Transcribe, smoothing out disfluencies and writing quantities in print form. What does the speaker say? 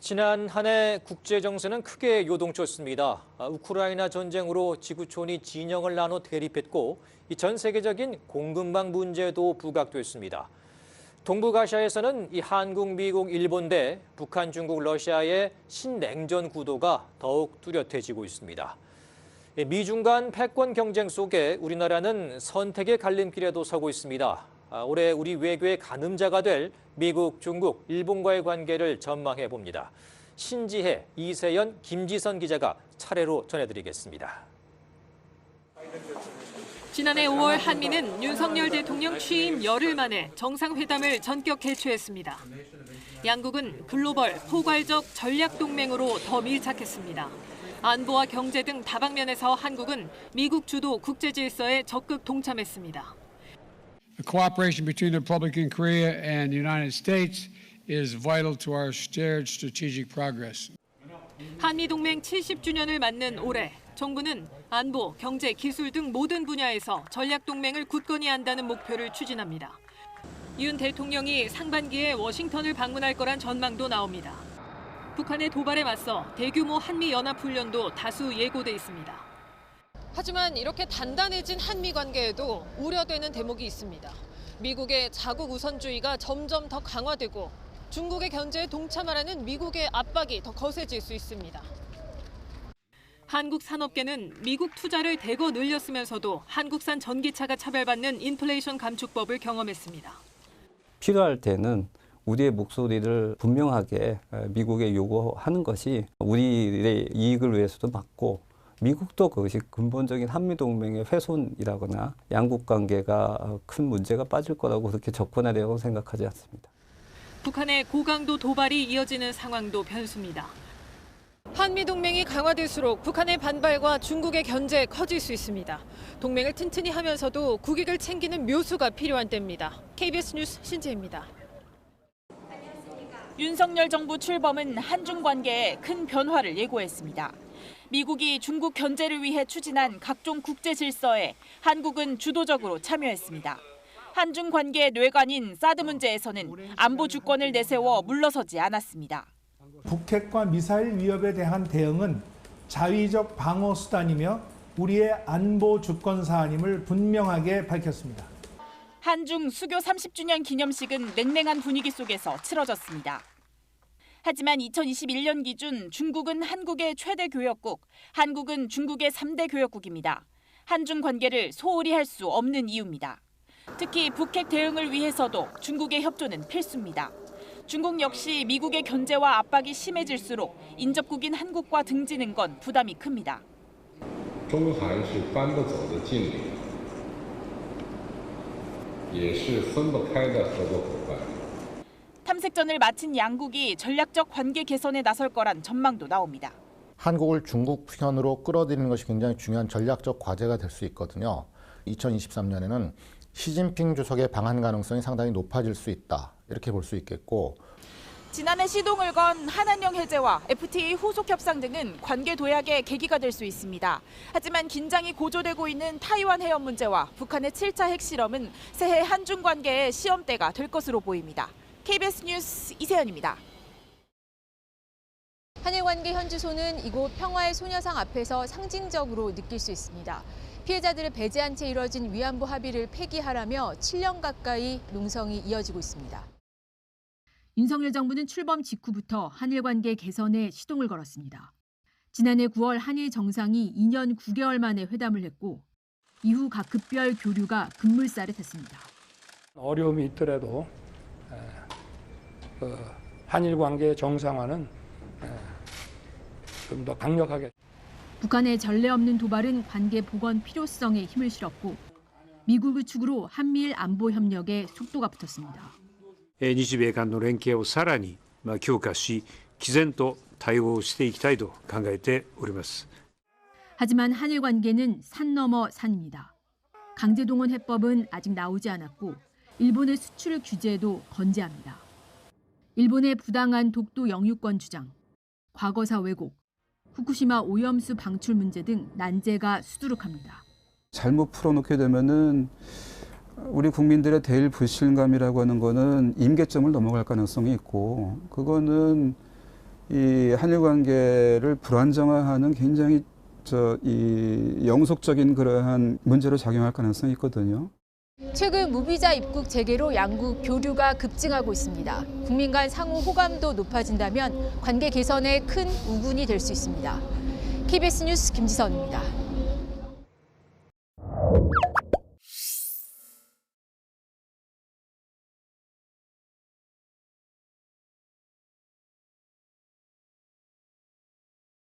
지난 한 해 국제 정세는 크게 요동쳤습니다. 우크라이나 전쟁으로 지구촌이 진영을 나눠 대립했고 전 세계적인 공급망 문제도 부각됐습니다. 동북아시아에서는 한국, 미국, 일본 대 북한, 중국, 러시아의 신냉전 구도가 더욱 뚜렷해지고 있습니다. 미중 간 패권 경쟁 속에 우리나라는 선택의 갈림길에도 서고 있습니다. 올해 우리 외교의 가늠자가 될 미국, 중국, 일본과의 관계를 전망해 봅니다. 신지혜, 이세연, 김지선 기자가 차례로 전해드리겠습니다. 지난해 5월 한미는 윤석열 대통령 취임 열흘 만에 정상회담을 전격 개최했습니다. 양국은 글로벌, 포괄적 전략 동맹으로 더 밀착했습니다. 안보와 경제 등 다방면에서 한국은 미국 주도 국제 질서에 적극 동참했습니다. The cooperation between the Republic of Korea and the United States is vital to our shared strategic progress. 한미 동맹 70주년을 맞는 올해 정부는 안보, 경제, 기술 등 모든 분야에서 전략 동맹을 굳건히 한다는 목표를 추진합니다. 윤 대통령이 상반기에 워싱턴을 방문할 거란 전망도 나옵니다. 북한의 도발에 맞서 대규모 한미 연합 훈련도 다수 예고돼 있습니다. 하지만 이렇게 단단해진 한미 관계에도 우려되는 대목이 있습니다. 미국의 자국 우선주의가 점점 더 강화되고 중국의 견제에 동참하라는 미국의 압박이 더 거세질 수 있습니다. 한국 산업계는 미국 투자를 대거 늘렸으면서도 한국산 전기차가 차별받는 인플레이션 감축법을 경험했습니다. 필요할 때는 우리의 목소리를 분명하게 미국에 요구하는 것이 우리의 이익을 위해서도 맞고 미국도 그것이 근본적인 한미동맹의 훼손이라거나 양국 관계가 큰 문제가 빠질 거라고 그렇게 접근하려고 생각하지 않습니다. 북한의 고강도 도발이 이어지는 상황도 변수입니다. 한미동맹이 강화될수록 북한의 반발과 중국의 견제 커질 수 있습니다. 동맹을 튼튼히 하면서도 국익을 챙기는 묘수가 필요한 때입니다. KBS 뉴스 신지혜입니다. 윤석열 정부 출범은 한중 관계에 큰 변화를 예고했습니다. 미국이 중국 견제를 위해 추진한 각종 국제 질서에 한국은 주도적으로 참여했습니다. 한중 관계의 뇌관인 사드 문제에서는 안보 주권을 내세워 물러서지 않았습니다. 북핵과 미사일 위협에 대한 대응은 자위적 방어 수단이며 우리의 안보 주권 사안임을 분명하게 밝혔습니다. 한중 수교 30주년 기념식은 냉랭한 분위기 속에서 치러졌습니다. 하지만 2021년 기준 중국은 한국의 최대 교역국, 한국은 중국의 3대 교역국입니다. 한중 관계를 소홀히 할 수 없는 이유입니다. 특히 북핵 대응을 위해서도 중국의 협조는 필수입니다. 중국 역시 미국의 견제와 압박이 심해질수록 인접국인 한국과 등지는 건 부담이 큽니다. 中韩是搬不走的近邻，也是分不开的合作伙伴。 탐색전을 마친 양국이 전략적 관계 개선에 나설 거란 전망도 나옵니다. 한국을 중국 편으로 끌어들이는 것이 굉장히 중요한 전략적 과제가 될 수 있거든요. 2023년에는 시진핑 주석의 방한 가능성이 상당히 높아질 수 있다. 이렇게 볼 수 있겠고. 지난해 시동을 건 한한령 해제와 FTA 후속 협상 등은 관계 도약의 계기가 될 수 있습니다. 하지만 긴장이 고조되고 있는 타이완 해협 문제와 북한의 7차 핵실험은 새해 한중 관계의 시험대가 될 것으로 보입니다. KBS 뉴스 이세연입니다. 한일 관계 현주소는 이곳 평화의 소녀상 앞에서 상징적으로 느낄 수 있습니다. 피해자들을 배제한 채 이뤄진 위안부 합의를 폐기하라며 7년 가까이 농성이 이어지고 있습니다. 윤석열 정부는 출범 직후부터 한일 관계 개선에 시동을 걸었습니다. 지난해 9월 한일 정상이 2년 9개월 만에 회담을 했고 이후 각 급별 교류가 급물살에 탔습니다. 어려움이 있더라도 한일 관계 정상화는 좀 더 강력하게. 북한의 전례 없는 도발은 관계 복원 필요성에 힘을 실었고 미국의 축으로 한미일 안보 협력에 속도가 붙었습니다. 日米間の連携をさらに強化し、毅然と対応していきたいと考えております。 하지만 한일 관계는 산 넘어 산입니다. 강제동원 해법은 아직 나오지 않았고 일본의 수출 규제도 건재합니다. 일본의 부당한 독도 영유권 주장, 과거사 왜곡, 후쿠시마 오염수 방출 문제 등 난제가 수두룩합니다. 잘못 풀어놓게 되면은 우리 국민들의 대일 불신감이라고 하는 거는 임계점을 넘어갈 가능성이 있고 그거는 이 한일 관계를 불안정화하는 굉장히 이 영속적인 그러한 문제로 작용할 가능성이 있거든요. 최근 무비자 입국 재개로 양국 교류가 급증하고 있습니다. 국민 간 상호 호감도 높아진다면 관계 개선에 큰 우군이 될 수 있습니다. KBS 뉴스 김지선입니다.